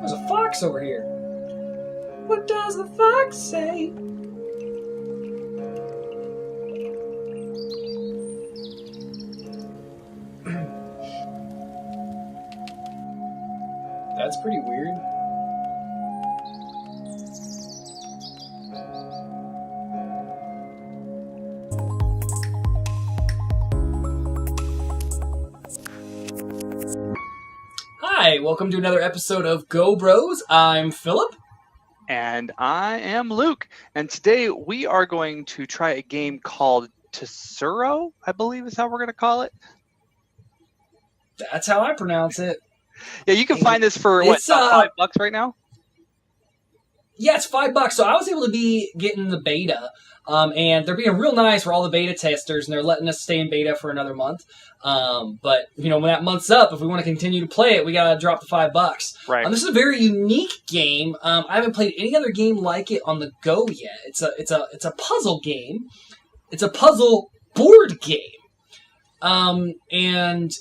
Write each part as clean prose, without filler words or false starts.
There's a fox over here. What does the fox say? That's pretty weird. Hi, welcome to another episode of Go Bros. I'm Philip. And I am Luke. And today we are going to try a game called Tsuro, I believe is how we're going to call it. That's how I pronounce it. Yeah, you can find this for, It's, about $5 right now? Yeah, it's $5. So I was able to be getting the beta, and they're being real nice for all the beta testers, and they're letting us stay in beta for another month. But you know, when that month's up, if we want to continue to play it, we gotta drop the $5. Right. This is a very unique game. I haven't played any other game like it on the go yet. It's a puzzle game. It's a puzzle board game, and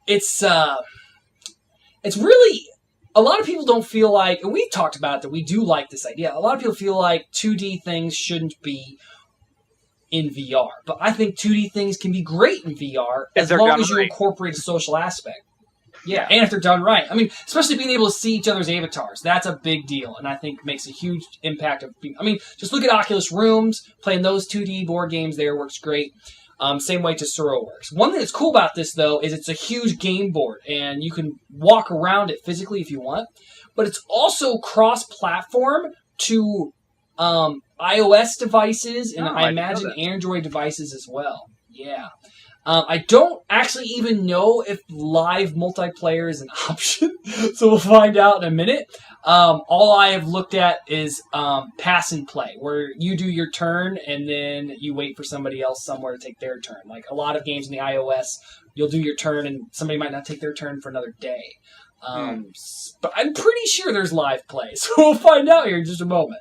it's really. A lot of people don't feel like, and we've talked about it, that we do like this idea. A lot of people feel like 2D things shouldn't be in VR. But I think 2D things can be great in VR as long as you incorporate a social aspect. Yeah, and if they're done right. I mean, especially being able to see each other's avatars. That's a big deal, and I think makes a huge impact. Just look at Oculus Rooms. Playing those 2D board games there works great. Same way Tsuro works. One thing that's cool about this, though, is it's a huge game board, and you can walk around it physically if you want. But it's also cross-platform to iOS devices, and I imagine Android devices as well. Yeah. I don't actually even know if live multiplayer is an option, so we'll find out in a minute. All I have looked at is pass and play, where you do your turn and then you wait for somebody else somewhere to take their turn. Like a lot of games in the iOS, you'll do your turn and somebody might not take their turn for another day. But I'm pretty sure there's live play, so we'll find out here in just a moment.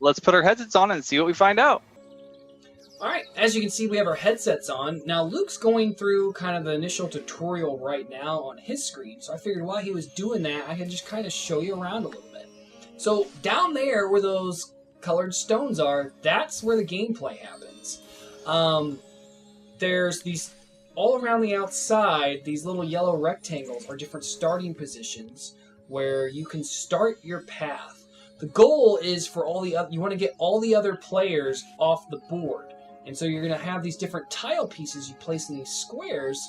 Let's put our headsets on and see what we find out. Alright, as you can see, we have our headsets on. Now, Luke's going through kind of the initial tutorial right now on his screen, so I figured while he was doing that, I could just kind of show you around a little bit. So, down there where those colored stones are, that's where the gameplay happens. There's these, all around the outside, these little yellow rectangles are different starting positions where you can start your path. The goal is for you want to get all the other players off the board. And so you're going to have these different tile pieces you place in these squares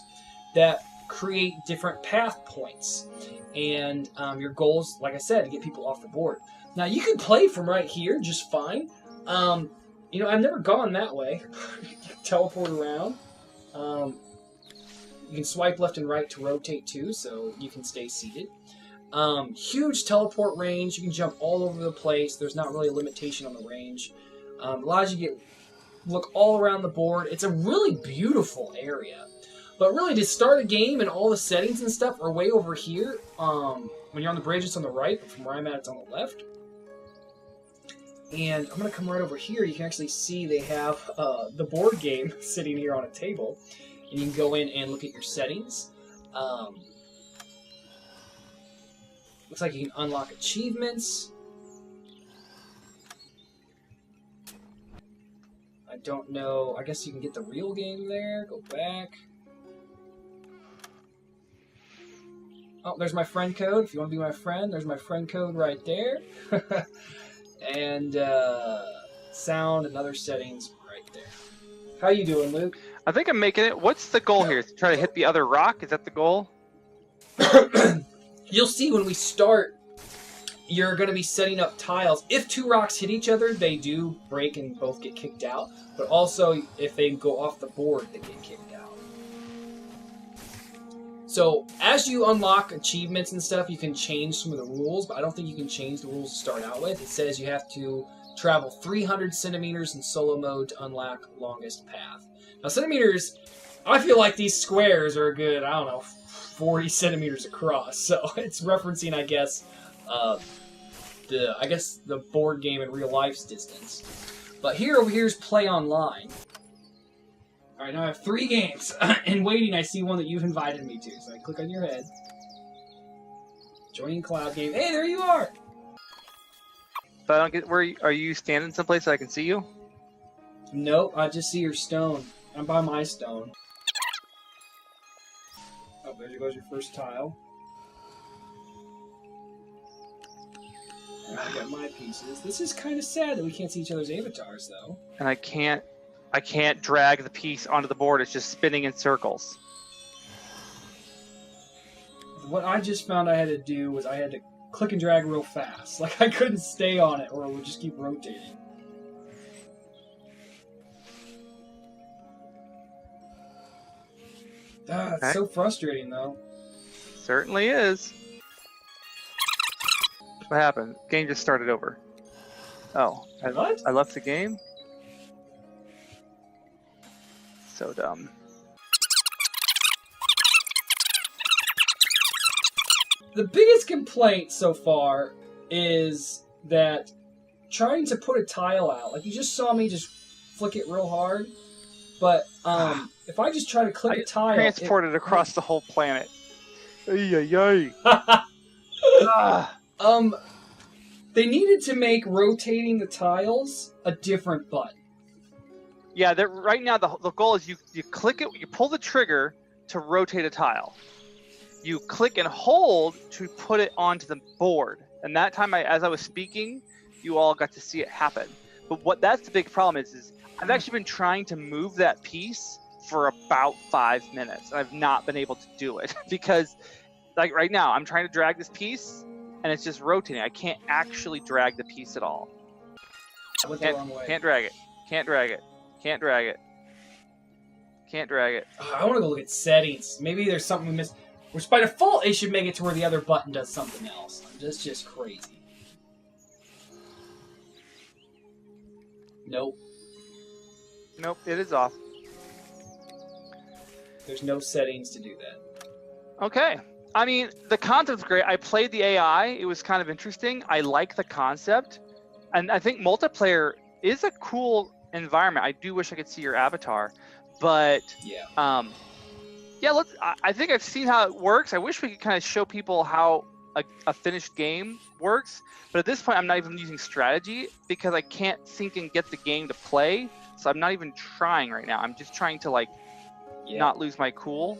that create different path points. And your goal is, like I said, to get people off the board. Now, you can play from right here just fine. I've never gone that way. You can teleport around. You can swipe left and right to rotate too, so you can stay seated. Huge teleport range. You can jump all over the place. There's not really a limitation on the range. Allows you to look all around the board. It's a really beautiful area. But really, to start a game and all the settings and stuff are way over here. When you're on the bridge, it's on the right, but from where I'm at, it's on the left. And I'm going to come right over here. You can actually see they have the board game sitting here on a table. And you can go in and look at your settings. Looks like you can unlock achievements. I don't know. I guess you can get the real game there. Go back. Oh, there's my friend code. If you want to be my friend, there's my friend code right there. And sound and other settings right there. How you doing, Luke? I think I'm making it. What's the goal here? To try to hit the other rock? Is that the goal? You'll see when we start, you're going to be setting up tiles. If two rocks hit each other, they do break and both get kicked out. But also, if they go off the board, they get kicked out. So, as you unlock achievements and stuff, you can change some of the rules, but I don't think you can change the rules to start out with. It says you have to travel 300 centimeters in solo mode to unlock longest path. Now, centimeters, I feel like these squares are a good, 40 centimeters across. So it's referencing, I guess, the board game in real life's distance. But over here is play online. All right, now I have 3 games. In waiting, I see one that you've invited me to. So I click on your head. Joining cloud game. Hey, there you are! But I don't get where are you standing someplace so I can see you? Nope, I just see your stone. I'm by my stone. Oh, there goes your first tile. I got my pieces. This is kind of sad that we can't see each other's avatars, though. And I can't drag the piece onto the board. It's just spinning in circles. What I just found I had to do was I had to click and drag real fast. Like, I couldn't stay on it or it would just keep rotating. It's so frustrating, though. Certainly is. What happened? Game just started over. Oh, What? I left the game? So dumb. The biggest complaint so far is that trying to put a tile out, like you just saw me just flick it real hard, but if I just try to click a tile... Transported across the whole planet. Ay. They needed to make rotating the tiles a different button. Yeah, right now the goal is you click it, you pull the trigger to rotate a tile. You click and hold to put it onto the board. And that time, as I was speaking, you all got to see it happen. But that's the big problem is I've actually been trying to move that piece for about 5 minutes. And I've not been able to do it because, like right now, I'm trying to drag this piece and it's just rotating. I can't actually drag the piece at all. I went the wrong way. Can't drag it. Can't drag it. Can't drag it. Can't drag it. I want to go look at settings. Maybe there's something we missed. Which by default, it should make it to where the other button does something else. That's just crazy. Nope. Nope, it is off. There's no settings to do that. Okay. I mean, the concept's great. I played the AI. It was kind of interesting. I like the concept. And I think multiplayer is a cool environment. I do wish I could see your avatar. But, yeah. Yeah, I think I've seen how it works. I wish we could kind of show people how a finished game works. But at this point, I'm not even using strategy because I can't think and get the game to play. So I'm not even trying right now. I'm just trying to, not lose my cool.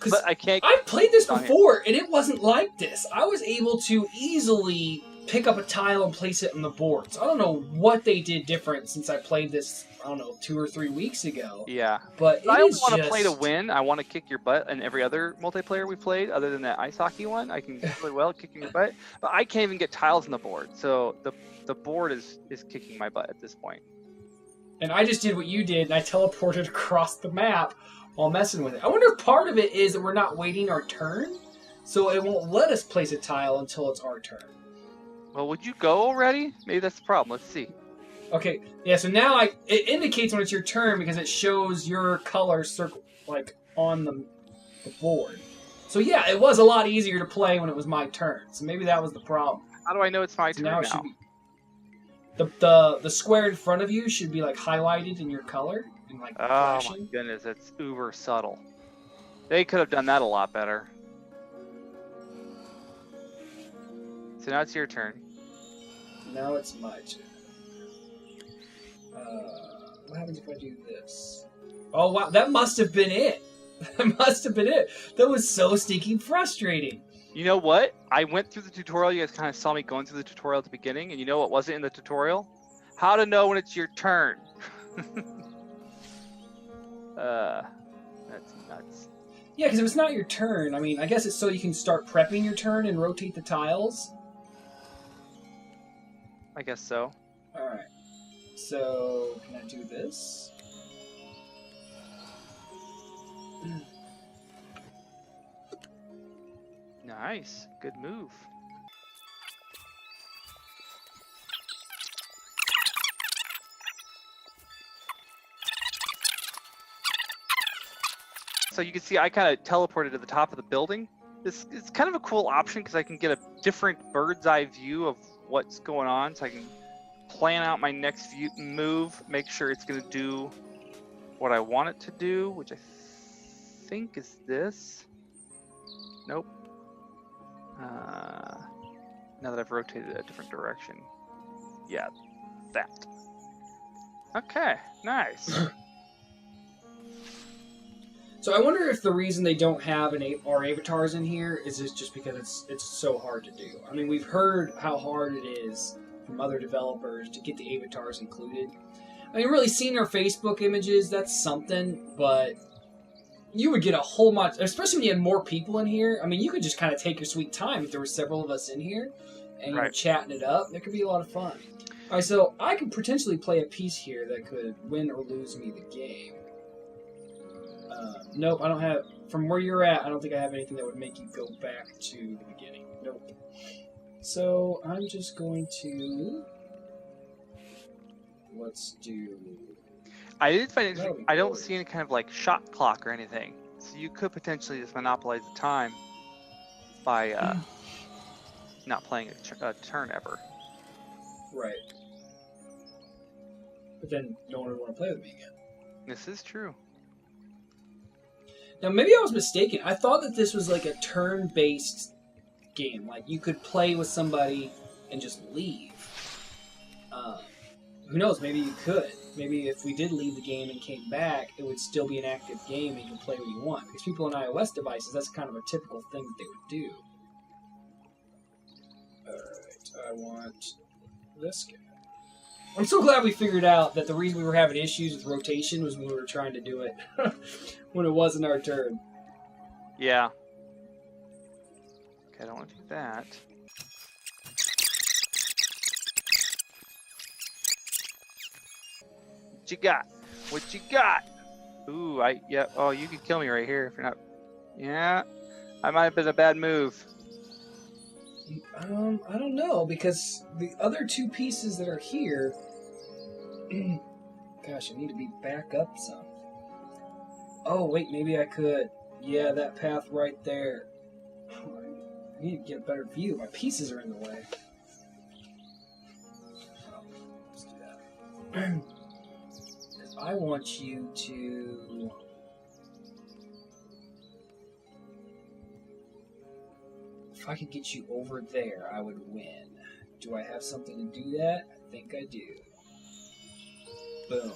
But I can't. I've played this before, and it wasn't like this. I was able to easily pick up a tile and place it on the board. So I don't know what they did different since I played this, 2 or 3 weeks ago. Yeah. But I don't want to play to win. I want to kick your butt in every other multiplayer we played, other than that ice hockey one. I can do really well at kicking your butt. But I can't even get tiles on the board. So the board is kicking my butt at this point. And I just did what you did, and I teleported across the map while messing with it. I wonder if part of it is that we're not waiting our turn, so it won't let us place a tile until it's our turn. Well, would you go already? Maybe that's the problem. Let's see. Okay, yeah, so now it indicates when it's your turn because it shows your color circle on the board. So yeah, it was a lot easier to play when it was my turn. So maybe that was the problem. How do I know it's my turn now? It should be, the square in front of you should be highlighted in your color and flashing. Oh my goodness, it's uber subtle. They could have done that a lot better. So now it's your turn. Now it's my turn. What happens if I do this? Oh wow, that must have been it. That must have been it. That was so stinking frustrating. You know what? I went through the tutorial. You guys kind of saw me going through the tutorial at the beginning, and you know what wasn't in the tutorial? How to know when it's your turn. That's nuts. Yeah, because if it's not your turn, I guess it's so you can start prepping your turn and rotate the tiles. I guess so. Alright. So, can I do this? Nice. Good move. So you can see I kind of teleported to the top of the building. It's kind of a cool option because I can get a different bird's eye view of what's going on. So I can plan out my next move, make sure it's going to do what I want it to do, which I think is this. Nope. Now that I've rotated a different direction. Yeah, that. Okay, nice. So I wonder if the reason they don't have our avatars in here is just because it's so hard to do. I mean, we've heard how hard it is from other developers to get the avatars included. I mean, really, seeing our Facebook images, that's something, but you would get a whole lot, especially when you had more people in here. I mean, you could just kind of take your sweet time if there were several of us in here and you were chatting it up. That could be a lot of fun. All right, so I could potentially play a piece here that could win or lose me the game. Nope, I don't have... From where you're at, I don't think I have anything that would make you go back to the beginning. Nope. So, I'm just going to... Let's do... I did find it... I don't see any kind of, like, shot clock or anything. So you could potentially just monopolize the time by not playing a turn ever. Right. But then no one would want to play with me again. This is true. Now, maybe I was mistaken. I thought that this was like a turn-based game. Like, you could play with somebody and just leave. Who knows? Maybe you could. Maybe if we did leave the game and came back, it would still be an active game and you could play when you want. Because people on iOS devices, that's kind of a typical thing that they would do. Alright, I want this guy. I'm so glad we figured out that the reason we were having issues with rotation was when we were trying to do it when it wasn't our turn. Yeah. Okay, I don't want to do that. What you got? What you got? Ooh, yeah. Oh, you could kill me right here if you're not. Yeah, I might have been a bad move. I don't know, because the other two pieces that are here... Gosh, I need to be back up some. Oh, wait, maybe I could. Yeah, that path right there. I need to get a better view. My pieces are in the way. Oh, let's do that. I want you to... If I could get you over there, I would win. Do I have something to do that? I think I do. Boom.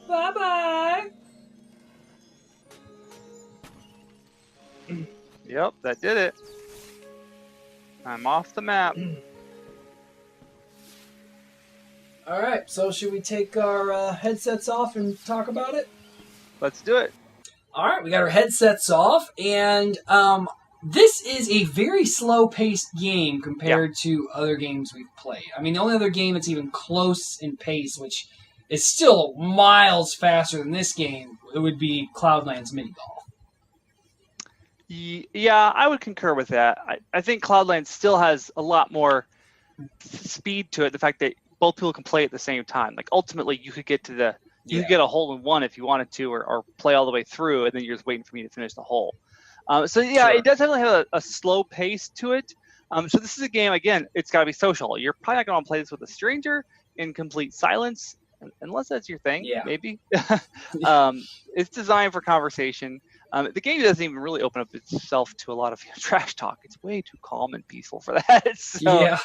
Bye-bye! Yep, that did it. I'm off the map. Alright, so should we take our headsets off and talk about it? Let's do it. Alright, we got our headsets off, and this is a very slow-paced game compared to other games we've played. I mean, the only other game that's even close in pace, which is still miles faster than this game, it would be Cloudland's Mini Golf. Yeah, I would concur with that. I think Cloudland still has a lot more speed to it. The fact that both people can play at the same time. Like, ultimately, you could get to you could get a hole in one if you wanted to, or play all the way through, and then you're just waiting for me to finish the hole. So yeah, It does definitely have a slow pace to it. So this is a game, again, it's got to be social. You're probably not going to play this with a stranger in complete silence, unless that's your thing, maybe. It's designed for conversation. The game doesn't even really open up itself to a lot of trash talk. It's way too calm and peaceful for that. So,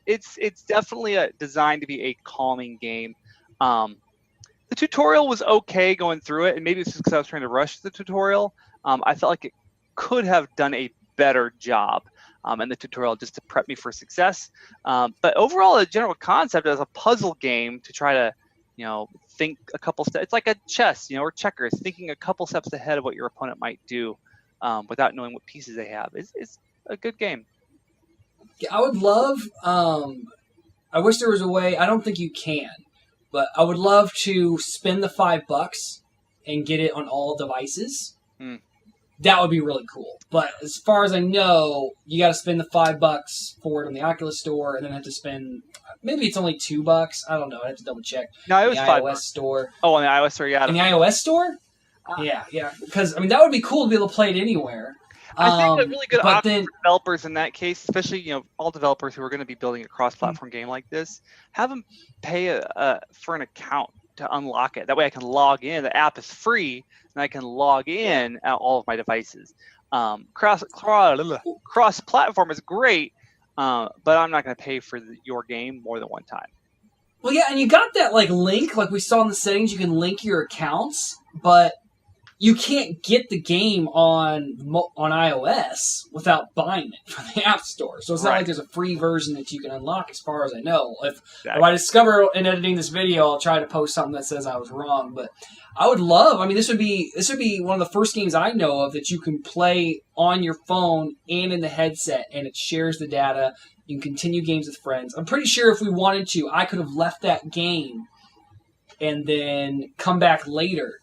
it's definitely designed to be a calming game. The tutorial was okay going through it, and maybe it's just because I was trying to rush the tutorial. I felt like it could have done a better job in the tutorial just to prep me for success. But overall, the general concept as a puzzle game to try to, think a couple steps. It's like a chess, or checkers, thinking a couple steps ahead of what your opponent might do without knowing what pieces they have. It's a good game. Yeah, I would love, I wish there was a way, I don't think you can, but I would love to spend the $5 and get it on all devices. That would be really cool. But as far as I know, you got to spend the $5 for it on the Oculus store, and then have to spend, maybe it's only $2. I don't know. I have to double check. No, it was $5. iOS store. Oh, on the iOS store, yeah. In the iOS store? Yeah. Because, I mean, that would be cool to be able to play it anywhere. I think a really good option for developers in that case, especially all developers who are going to be building a cross-platform game like this, have them pay for an account to unlock it. That way I can log in. The app is free, and I can log in at all of my devices. Cross-platform is great, But I'm not going to pay for your game more than one time. Well, yeah, and you got that link, like we saw in the settings. You can link your accounts, but you can't get the game on iOS without buying it from the App Store. So it's not like there's a free version that you can unlock, as far as I know. If I discover in editing this video, I'll try to post something that says I was wrong. But I would love. I mean, this would be one of the first games I know of that you can play on your phone and in the headset, and it shares the data. You can continue games with friends. I'm pretty sure if we wanted to, I could have left that game and then come back later.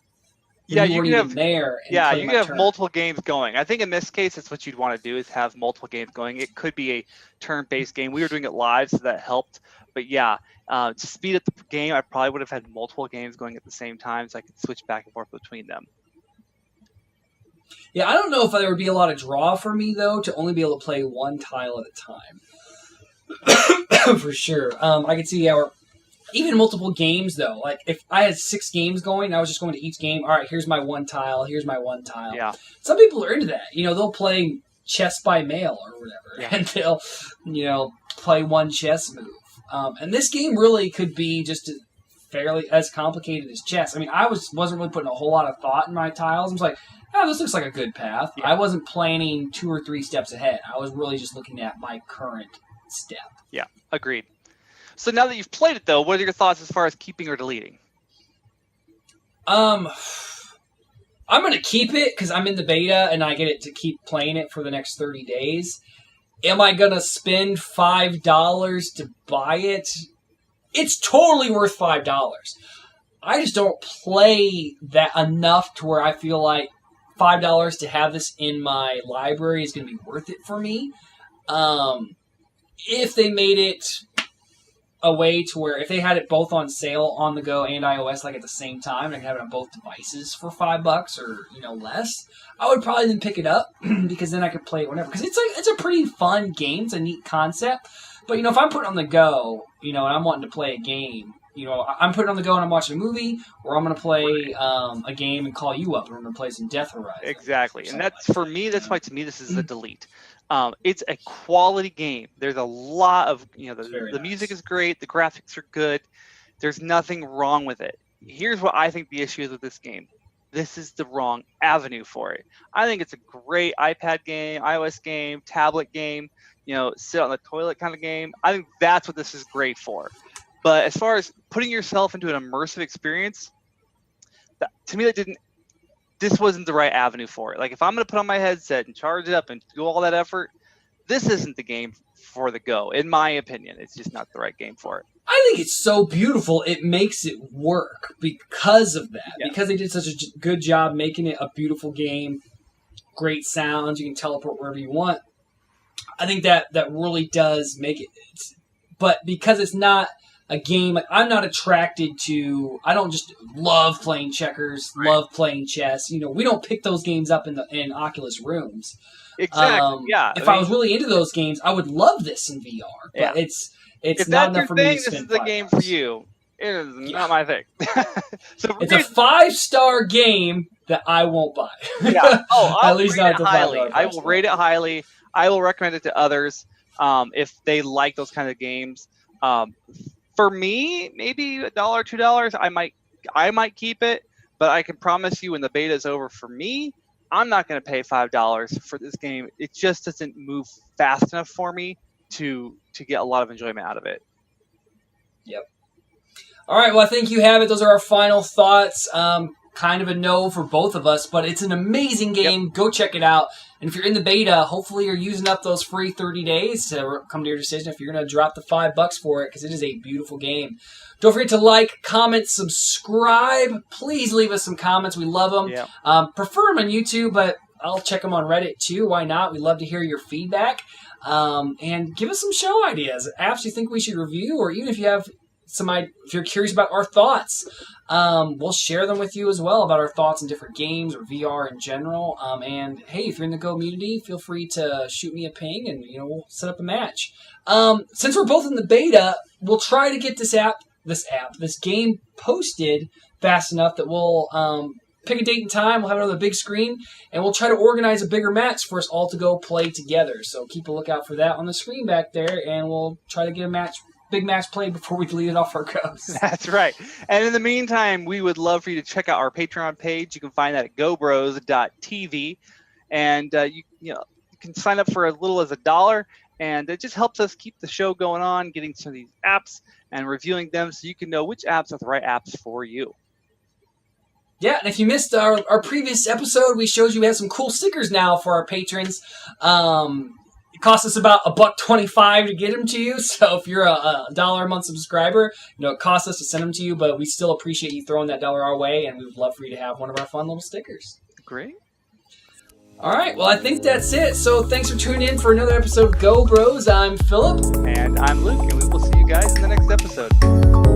Yeah, you can have there. You can have multiple games going. I think in this case, that's what you'd want to do, is have multiple games going. It could be a turn-based game. We were doing it live, so that helped. But yeah, to speed up the game, I probably would have had multiple games going at the same time, so I could switch back and forth between them. Yeah, I don't know if there would be a lot of draw for me, though, to only be able to play one tile at a time. For sure. I could see how... Even multiple games, though. Like, if I had 6 games going, I was just going to each game. All right, here's my one tile. Here's my one tile. Yeah. Some people are into that. They'll play chess by mail or whatever. And they'll, play one chess move. And this game really could be just fairly as complicated as chess. I mean, I wasn't really putting a whole lot of thought in my tiles. I was like, this looks like a good path. Yeah. I wasn't planning 2 or 3 steps ahead. I was really just looking at my current step. Yeah, agreed. So now that you've played it, though, what are your thoughts as far as keeping or deleting? I'm going to keep it because I'm in the beta and I get it to keep playing it for the next 30 days. Am I going to spend $5 to buy it? It's totally worth $5. I just don't play that enough to where I feel like $5 to have this in my library is going to be worth it for me. If they made it a way to where if they had it both on sale on the go and iOS at the same time, I could have it on both devices for $5 or less, I would probably then pick it up because then I could play it whenever. Because it's a pretty fun game. It's a neat concept. But if I'm putting it on the go, and I'm wanting to play a game, I'm putting it on the go and I'm watching a movie, or I'm going to play a game and call you up and we're going to play some Death Horizon. Exactly. And that's for me. That's why to me this is a delete. It's a quality game. There's a lot of, the music is great. The graphics are good. There's nothing wrong with it. Here's what I think the issue is with this game. This is the wrong avenue for it. I think it's a great iPad game, iOS game, tablet game, sit on the toilet kind of game. I think that's what this is great for. But as far as putting yourself into an immersive experience, to me this wasn't the right avenue for it. Like, if I'm going to put on my headset and charge it up and do all that effort, this isn't the game for the go, in my opinion. It's just not the right game for it. I think it's so beautiful, it makes it work because of that. Yeah. Because they did such a good job making it a beautiful game, great sounds, you can teleport wherever you want. I think that really does make it. But because it's not a game, I'm not attracted to. I don't just love playing checkers, love playing chess. We don't pick those games up in Oculus rooms. Exactly. Yeah. If I was really into those games, I would love this in VR. But it's if not that's enough for your me thing, to spend this is the game for you. It is not my thing. So it's a 5-star game that I won't buy. Yeah. Oh, at least not highly. I will rate it highly. I will recommend it to others if they like those kind of games. For me, maybe $1, $2. I might keep it, but I can promise you, when the beta is over for me, I'm not going to pay $5 for this game. It just doesn't move fast enough for me to get a lot of enjoyment out of it. Yep. All right. Well, I think you have it. Those are our final thoughts. Kind of a no for both of us, but it's an amazing game. Yep. Go check it out. And if you're in the beta, hopefully you're using up those free 30 days to come to your decision if you're going to drop the $5 for it, because it is a beautiful game. Don't forget to like, comment, subscribe. Please leave us some comments. We love them. Yep. Prefer them on YouTube, but I'll check them on Reddit too. Why not? We love to hear your feedback. And give us some show ideas, apps you think we should review, or even if you have if you're curious about our thoughts, we'll share them with you as well, about our thoughts on different games or VR in general. And hey, if you're in the Go community, feel free to shoot me a ping and we'll set up a match. Since we're both in the beta, we'll try to get this game posted fast enough that we'll pick a date and time. We'll have it on the big screen, and we'll try to organize a bigger match for us all to go play together. So keep a lookout for that on the screen back there, and we'll try to get a big match played before we delete it off our ghosts. That's right. And in the meantime, we would love for you to check out our Patreon page. You can find that at gobros.tv, and you can sign up for as little as $1, and it just helps us keep the show going on, getting some of these apps and reviewing them so you can know which apps are the right apps for you. Yeah, and if you missed our previous episode, we showed you we have some cool stickers now for our patrons. It costs us about $1.25 to get them to you, so if you're a $1 a month subscriber, it costs us to send them to you, but we still appreciate you throwing that $1 our way, and we would love for you to have one of our fun little stickers. Great. All right, well, I think that's it. So thanks for tuning in for another episode of Go Bros. I'm Philip. And I'm Luke, and we will see you guys in the next episode.